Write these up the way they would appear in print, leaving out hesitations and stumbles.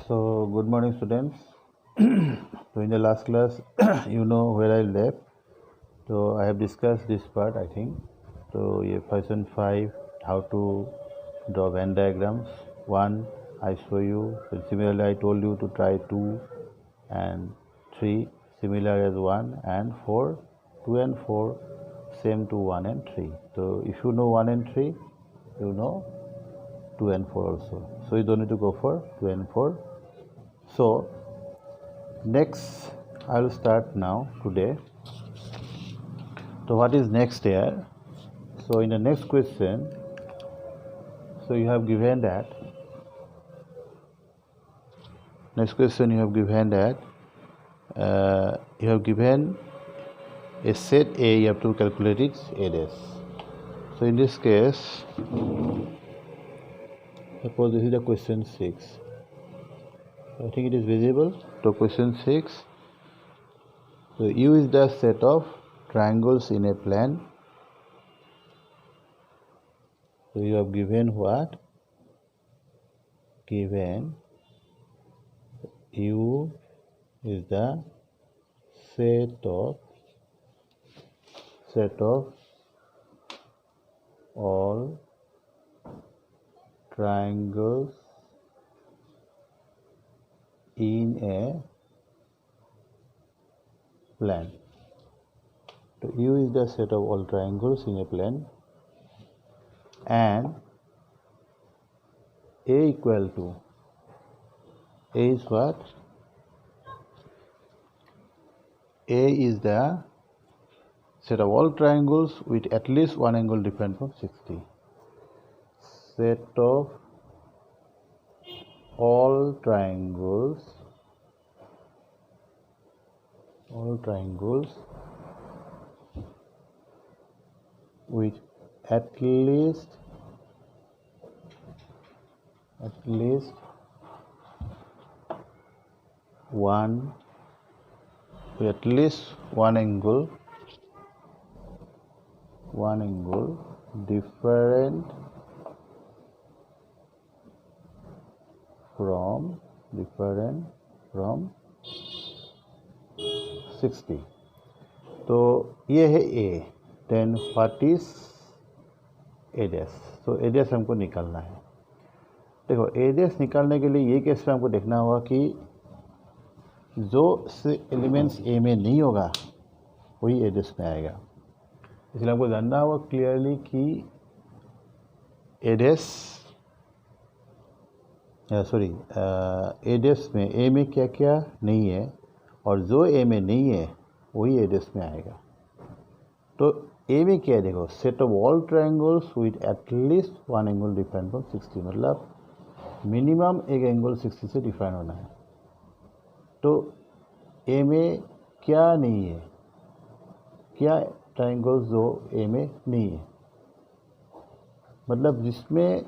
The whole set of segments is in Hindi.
So, good morning, students. So, in the last class, you know where I left. So, I have discussed this part, I think. So, question 5, how to draw Venn diagrams. 1, I show you. So, similarly, I told you to try 2 and 3, similar as 1 and 4. 2 and 4, same to 1 and 3. So, if you know 1 and 3, you know 2 and 4 also. So, you don't need to go for 2 and 4. So, next I will start now today. So what is next here? So in the next question, so you have given that you have given a set A, you have to calculate its A dash. So in this case, suppose this is the question 6. I think it is visible. So question 6. So U is the set of triangles in a plane. So you have given what? Given U is the set of all triangles in a plane. So U is the set of all triangles in a plane, and A equal to A is what? A is the set of all triangles with at least one angle different from 60. Set of all triangles with at least one angle different from 60. तो ये है A. Then what is A dash? तो A डैश हमको निकालना है. देखो A डैश निकालने के लिए ये केस में हमको देखना होगा कि जो एलिमेंट्स A में नहीं होगा वही A डैश में आएगा. इसलिए हमको जानना होगा क्लियरली कि A डैश में A में क्या क्या नहीं है और जो A में नहीं है वही A डैश में आएगा. तो A में क्या है? देखो, set of all triangles with at least one angle different from 60, मतलब मिनिमम एक एंगल 60 से डिफाइन होना है. तो A में क्या नहीं है, क्या ट्रायंगल्स जो A में नहीं है, मतलब जिसमें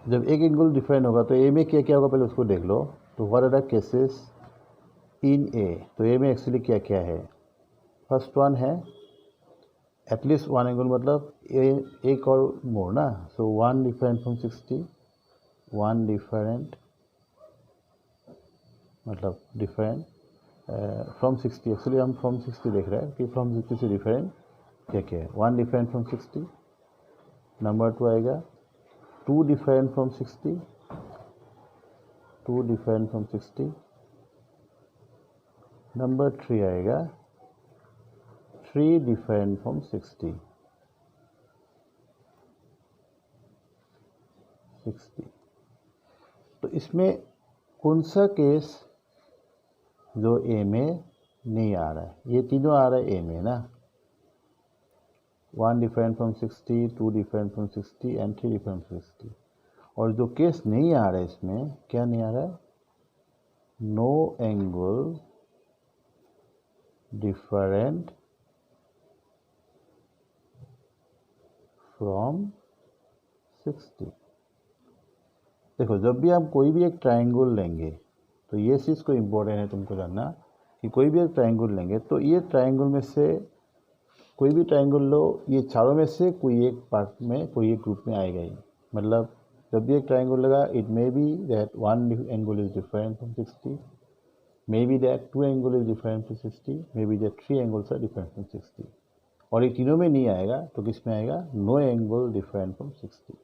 जब एक एंगल डिफरेंट होगा तो A में क्या क्या होगा पहले उसको देख लो. तो what are the cases in A? तो A में एक्चुअली क्या क्या है? फर्स्ट वन है एटलीस्ट वन एंगल, मतलब एक और मोर ना. So one different from 60, one different मतलब डिफरेंट फ्रॉम 60. एक्चुअली हम फ्रॉम 60 देख रहे हैं कि फ्रॉम 60 से डिफरेंट क्या क्या है. One different from 60. नंबर 2 आएगा two different from 60, two different from 60. Number 3 आएगा थ्री डिफरेंट फ्रॉम 60. तो इसमें कौन सा केस जो A में नहीं आ रहा है? ये तीनों आ रहा है A में ना. One different from 60, two different from 60 and three different from 60. और जो केस नहीं आ रहा है इसमें, क्या नहीं आ रहा है? No angle different from 60. देखो, जब भी हम कोई भी एक ट्रायंगल लेंगे तो ये चीज़ को इम्पोर्टेंट है तुमको जानना कि कोई भी एक ट्रायंगल लेंगे तो ये ट्रायंगल में से कोई भी ट्रायंगल लो, ये चारों में से कोई एक पार्ट में, कोई एक ग्रुप में आएगा ही. मतलब जब भी एक ट्राइंगल लगा, it may be that one angle is different from 60, may be that two angle is different from 60, may be that three angles are different from 60। और ये तीनों में नहीं आएगा तो किस में आएगा? No angle different from 60।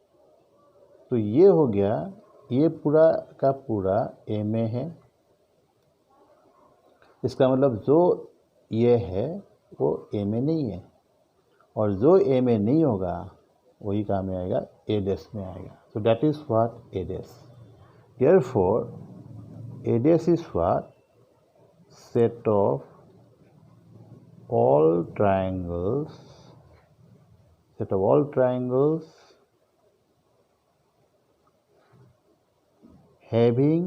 तो ये हो गया, ये पूरा का पूरा ए में है। इसका मतलब जो ये है वो ए में नहीं है, और जो ए में नहीं होगा वही कहाँ में आएगा? ए डैश में आएगा। So that is what? A dash. Therefore A dash is what? Set of all triangles, having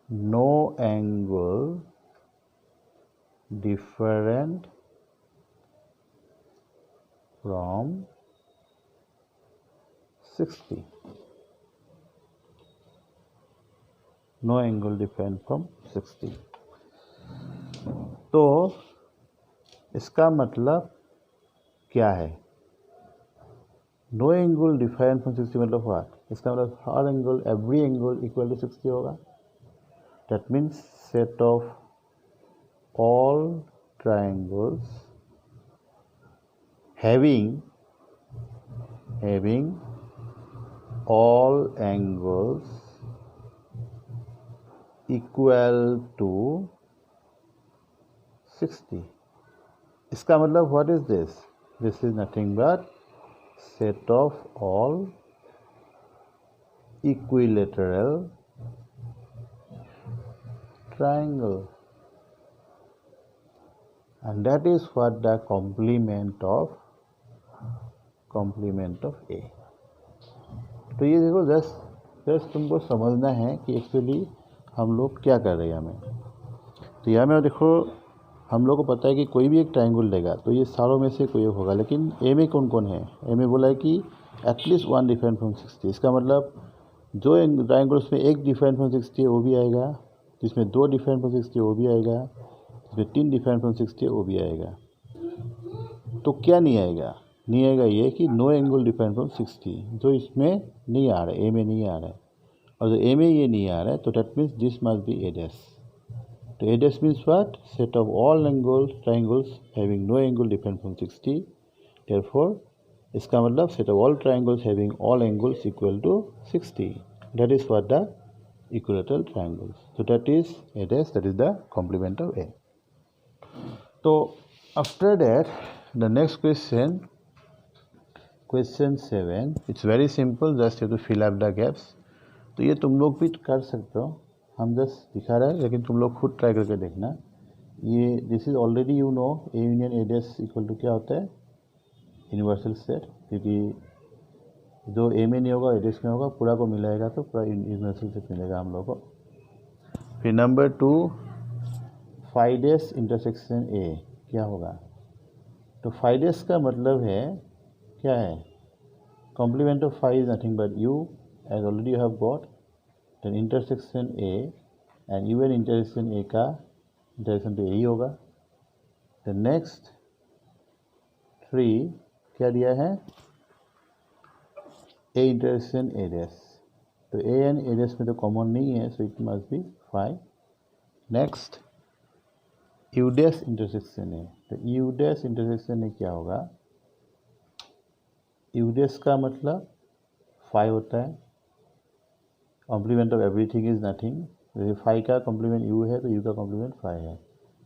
no angle different from 60. No angle different from 60. तो इसका मतलब क्या है? नो एंगल डिफरेंट फ्रॉम 60 मतलब व्हाट? इसका मतलब हर angle, every angle equal to 60 होगा। That means set of all triangles having all angles equal to 60. इसका मतलब what is this? This is nothing but set of all equilateral triangle, and that is what the complement of A. तो ये देखो, जस्ट तुमको समझना है कि एक्चुअली हम लोग क्या कर रहे हैं हमें। तो यहाँ में देखो, हम लोग को पता है कि कोई भी एक ट्राइंगल लेगा तो ये सारों में से कोई एक होगा, लेकिन ए में कौन कौन है? ए में बोला है कि एटलीस्ट वन डिफरेंट फ्रॉम 60। इसका मतलब जो ट्राइंगल उसमें एक डिफरेंट फ्रॉम 60 है वो भी आएगा, जिसमें दो डिफरेंट फ्रॉम 60 है वो भी आएगा, जिसमें तीन डिफरेंट फ्रॉम 60 है वो भी आएगा। तो क्या नहीं आएगा? नहीं आएगा ये कि नो एंगल डिफरेंट फ्रॉम 60, जो इसमें नहीं आ रहा है, ए में नहीं आ रहा है। और जो ए में ये नहीं आ रहा है तो that means this must be A dash. तो A dash means what? Set of all triangles having no angle different from 60। Therefore इसका मतलब set of all triangles having all angles equal to 60। That is what the equilateral triangles. So that is A dash, that is the complement of A. So after that, the next question 7, it's very simple, just you have to fill up the gaps. तो ये तुम लोग भी कर सकते हो, हम जस्ट दिखा रहे हैं, लेकिन तुम लोग खुद ट्राई करके देखना। ये this is already you know, A union A dash equal to क्या होता है? यूनिवर्सल सेट, क्योंकि जो ए में नहीं होगा ए डैश में होगा, पूरा को मिलाएगा तो पूरा यूनिवर्सल सेट मिलेगा हम लोग को। फिर number 2, phi dash intersection A क्या होगा? तो फाई डैश का मतलब है क्या है? Complement of phi is nothing but U, as already you have got. Then intersection A and U n intersection A का इंटरसेक्शन तो यही होगा। द नेक्स्ट 3 क्या दिया है? A intersection A dash. तो ए एंड ए डैश में तो कॉमन नहीं है, so it must be phi. Next U dash intersection A. तो यू डैश इंटरसेक्शन ए क्या होगा? यू डैश का मतलब फाई होता है, complement of everything is nothing. Phi का कॉम्प्लीमेंट यू है तो यू का कॉम्प्लीमेंट फाई है।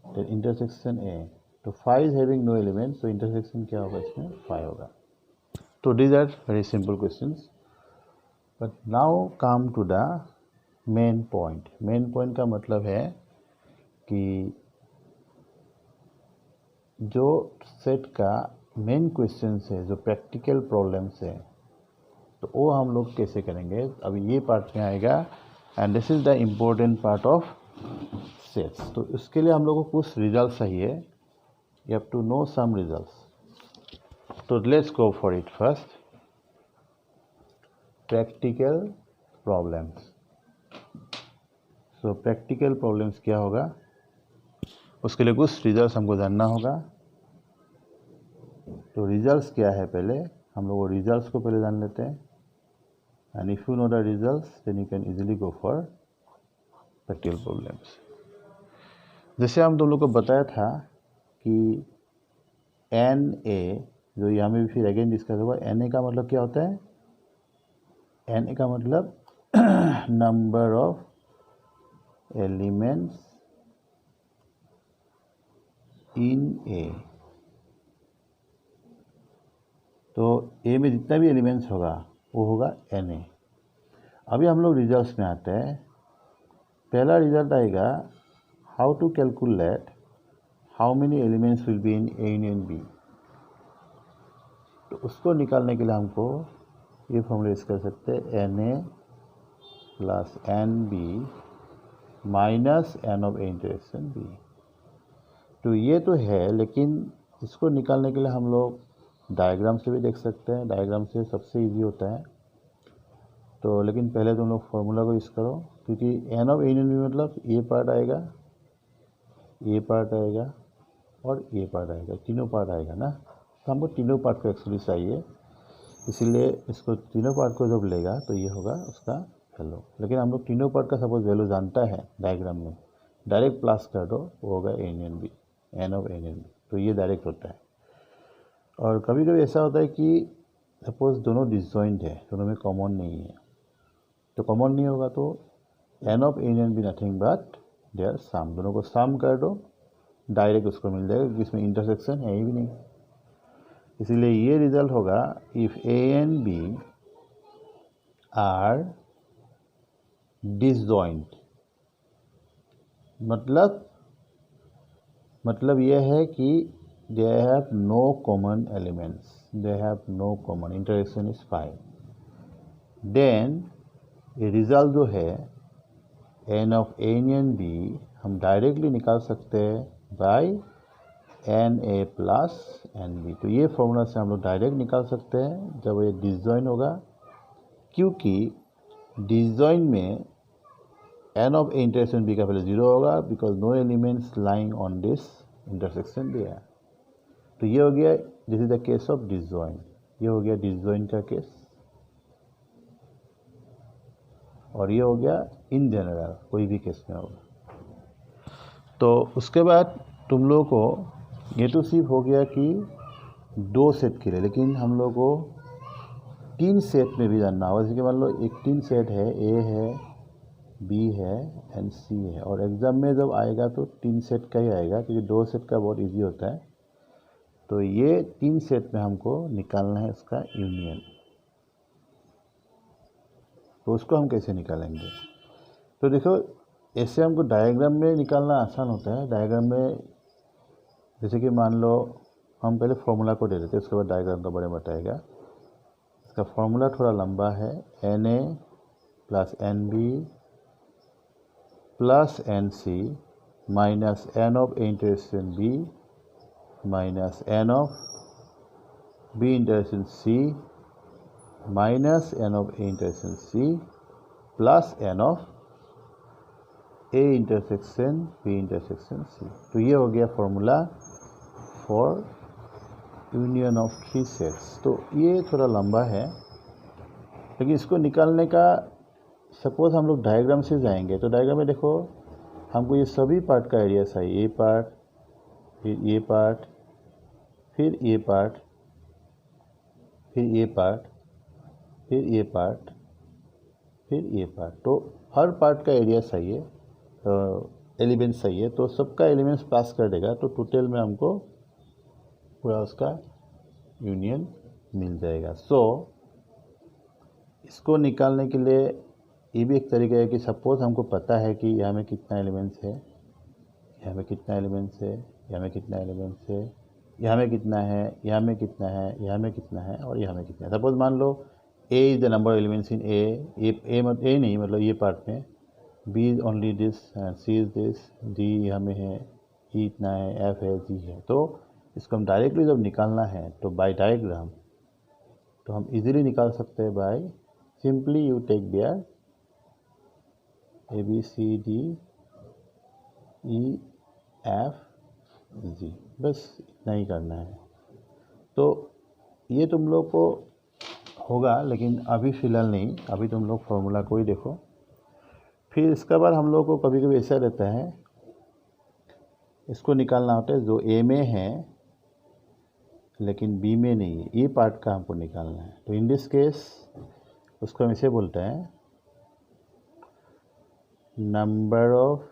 तो इंटरसेक्शन ए, तो phi is having no element, तो इंटरसेक्शन क्या होगा? इसमें फाई होगा। तो these are very simple questions, but now come to the main point. Main point का मतलब है कि जो सेट का मेन क्वेश्चंस है, जो प्रैक्टिकल प्रॉब्लम्स है, तो वो हम लोग कैसे करेंगे, अभी ये पार्ट में आएगा। And this is the important part of sets. तो इसके लिए हम लोग को कुछ रिजल्ट चाहिए, you have to know some results. तो let's go for it. First, practical problems. So practical problems क्या होगा, उसके लिए कुछ रिजल्ट्स हमको जानना होगा। तो रिजल्ट्स क्या है? पहले हम लोग रिजल्ट्स को पहले जान लेते हैं, and if you know the results then you can easily go for practical problems. जैसे हम तुम लोग को बताया था कि एन ए, जो यहाँ में भी फिर अगेन डिस्कस होगा, एन ए का मतलब क्या होता है? एन ए का मतलब नंबर ऑफ एलिमेंट्स इन ए। तो ए में जितना भी एलिमेंट्स होगा वो होगा एन ए। अभी हम लोग रिजल्ट्स में आते हैं। पहला रिजल्ट आएगा how to calculate how many elements will be in A union B. तो उसको निकालने के लिए हमको ये फॉर्मूला यूज कर सकते हैं, n A plus n B minus n of A intersection B. तो ये तो है, लेकिन इसको निकालने के लिए हम लोग डायग्राम से भी देख सकते हैं। डायग्राम से सबसे इजी होता है। तो लेकिन पहले तुम लोग फॉर्मूला को यूज़ करो, क्योंकि n of A union B मतलब ये पार्ट आएगा, ये पार्ट आएगा और ये पार्ट आएगा, तीनों पार्ट आएगा ना। तो हमको तीनों पार्ट को एक्चुअली चाहिए, इसीलिए इसको तीनों पार्ट को जब लेगा तो ये होगा उसका वैल्यू। लेकिन हम लोग तीनों पार्ट का सपोज वैल्यू जानता है डायग्राम में, डायरेक्ट प्लस कर दो, वो होगा A union B, n of A union B. तो ये डायरेक्ट होता है। और कभी कभी ऐसा होता है कि सपोज दोनों डिसजॉइंट है, दोनों में कॉमन नहीं है। तो कॉमन नहीं होगा तो N of A union B nothing but their sum, दोनों को सम कर दो, डायरेक्ट उसको मिल जाएगा, क्योंकि इसमें इंटरसेक्शन है ही भी नहीं। इसीलिए ये रिजल्ट होगा if A and B are disjoint. मतलब यह है कि they have no common elements, they have no common, intersection is 5। देन ये रिजल्ट जो है n of A union B हम डायरेक्टली निकाल सकते हैं by n A plus n B. तो ये फॉर्मूला से हम लोग डायरेक्ट निकाल सकते हैं जब ये डिसजॉइन होगा, क्योंकि डिसजॉइन में n of A intersection B का वैल्यू 0 होगा, because no elements lying on this intersection B है। तो ये हो गया, this is the case of disjoint, ये हो गया डिसजॉइन का केस। और ये हो गया इन जनरल, कोई भी केस में होगा। तो उसके बाद तुम लोगों को ये तो सिर्फ हो गया कि 2 सेट के लिए, लेकिन हम लोग को 3 सेट में भी जानना होगा। जैसे कि मान लो एक 3 सेट है, ए है, बी है एंड सी है, और एग्ज़ाम में जब आएगा तो 3 सेट का ही आएगा, क्योंकि 2 सेट का बहुत इजी होता है। तो ये 3 सेट में हमको निकालना है इसका यूनियन। तो उसको हम कैसे निकालेंगे? तो देखो, ऐसे हमको डायग्राम में निकालना आसान होता है। डायग्राम में जैसे कि मान लो हम पहले फॉर्मूला को दे देते हैं, उसके बाद डायग्राम का बारे में बताएगा। इसका फॉर्मूला थोड़ा लंबा है, n A plus n B plus n C minus n of A intersection B minus n of B intersection C minus n of A intersection C plus n of A intersection B intersection C. तो ये हो गया formula for union of 3 sets. तो ये थोड़ा लंबा है, लेकिन इसको निकालने का सपोज हम लोग डायग्राम से जाएंगे। तो डायग्राम में देखो, हमको ये सभी पार्ट का एरिया चाहिए, ये पार्ट, फिर ये पार्ट, फिर ये पार्ट, फिर ये पार्ट, फिर ये पार्ट, फिर ये पार्ट। तो हर पार्ट का एरिया चाहिए, एलिमेंट्स चाहिए। तो सबका एलिमेंट्स पास कर देगा, तो टोटल में हमको पूरा उसका यूनियन मिल जाएगा। सो इसको निकालने के लिए ये भी एक तरीका है कि सपोज हमको पता है कि यहाँ में कितना एलिमेंट्स है, यहाँ में कितना एलिमेंट्स है, यहाँ में कितना एलिमेंट्स है, यहाँ में कितना है, यहाँ में कितना है, यहाँ में कितना है और यहाँ में कितना है। सपोज मान लो A is the number of elements in A मतलब ए नहीं, मतलब ये पार्ट में B is only this, C is this, D यहाँ में है, ई इतना है, एफ है, जी है। तो इसको हम डायरेक्टली जब निकालना है तो बाय डायग्राम तो हम इजीली निकाल सकते हैं by simply you take there A B C D E F G, बस इतना ही करना है। तो ये तुम लोग को होगा, लेकिन अभी फ़िलहाल नहीं, अभी तुम लोग फॉर्मूला को ही देखो। फिर इसके बाद हम लोग को कभी कभी ऐसा रहता है, इसको निकालना होता है जो ए में है लेकिन बी में नहीं है, ये पार्ट का हमको निकालना है। तो इन दिस केस उसको हम इसे बोलते हैं number of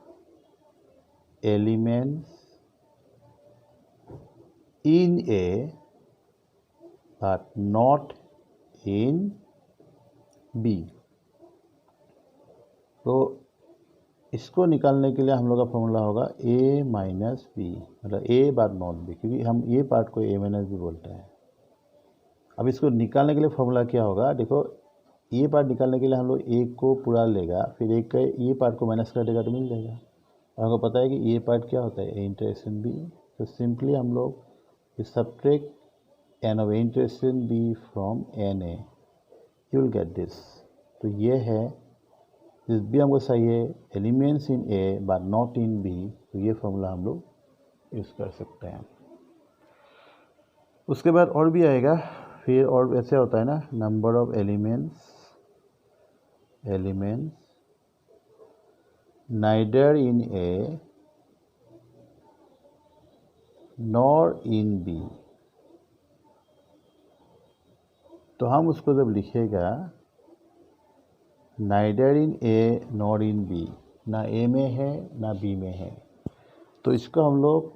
elements in A but not in B. तो इसको निकालने के लिए हम लोग का फॉर्मूला होगा a माइनस बी, मतलब a बार नॉट बी, क्योंकि हम ये पार्ट को a माइनस बी बोलते हैं। अब इसको निकालने के लिए फॉर्मूला क्या होगा, देखो ये पार्ट निकालने के लिए हम लोग a को पूरा लेगा, फिर एक का ये पार्ट को माइनस कर देगा तो मिल जाएगा। और हमको पता है कि ये पार्ट क्या होता है, a इंटरेक्शन b। तो सिंपली हम लोग subtract n of a intersection b from n a, you will get this. तो ये है, इस बी हमको चाहिए elements in A but not in B, तो ये फॉर्मूला हम लोग यूज़ कर सकते हैं। उसके बाद और भी आएगा, फिर और ऐसे होता है ना, number of elements neither in A nor in B. तो हम उसको जब लिखेगा neither in A nor in B, ना ए में है ना बी में है, तो इसको हम लोग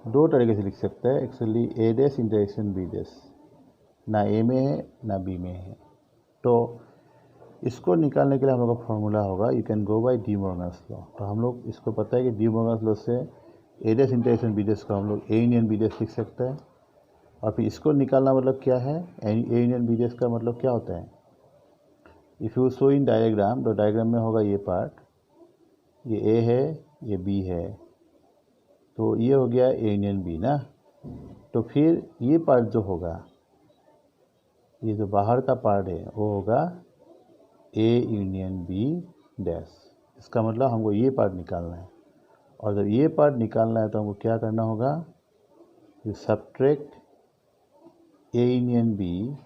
दो तरीके से लिख सकते हैं एक्चुअली, ए डैश इंटरेक्शन बी डैश, ना ए में है ना बी में है। तो इसको निकालने के लिए हम लोग का फॉर्मूला होगा, you can go by De Morgan's law. तो हम लोग इसको पता है कि डी मॉर्गन्स लॉ से ए डैश इंटरेक्शन बी डैश को हम लोग ए यूनियन बी डैश लिख सकते हैं। और फिर इसको निकालना मतलब क्या है, ए यूनियन बी डैश का मतलब क्या होता है, if you show in diagram, तो डायग्राम में होगा ये पार्ट, ये ए है ये बी है, तो ये हो गया ए यूनियन बी ना। तो फिर ये पार्ट जो होगा, ये जो बाहर का पार्ट है वो होगा ए यूनियन बी डैश। इसका मतलब हमको ये पार्ट निकालना है, और जब ये पार्ट निकालना है तो हमको क्या करना होगा, you subtract A union B,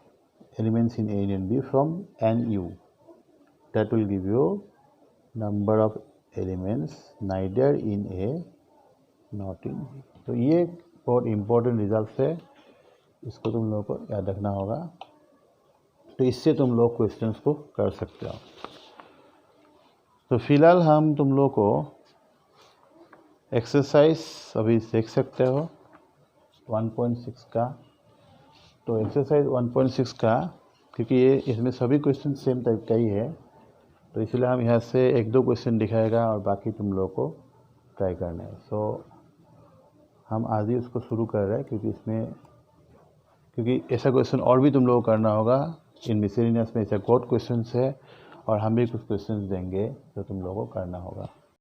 elements in A union B from n U, that will give you number of elements neither in A not in B। तो ये बहुत इम्पोर्टेंट रिजल्ट है, इसको तुम लोगों को याद रखना होगा। तो इससे तुम लोग क्वेश्चंस को कर सकते हो। तो फिलहाल हम तुम लोग को एक्सरसाइज अभी देख सकते हो 1.6 का। तो एक्सरसाइज 1.6 का, क्योंकि ये इसमें सभी क्वेश्चन सेम टाइप का ही है, तो इसलिए हम यहाँ से एक दो क्वेश्चन दिखाएगा और बाकी तुम लोग को ट्राई करना है। सो हम आज ही उसको शुरू कर रहे हैं, क्योंकि ऐसा क्वेश्चन और भी तुम लोग को करना होगा। इन मिसलेनियस में ऐसा बहुत क्वेश्चन है और हम भी कुछ क्वेश्चन देंगे जो तुम लोगों को करना होगा।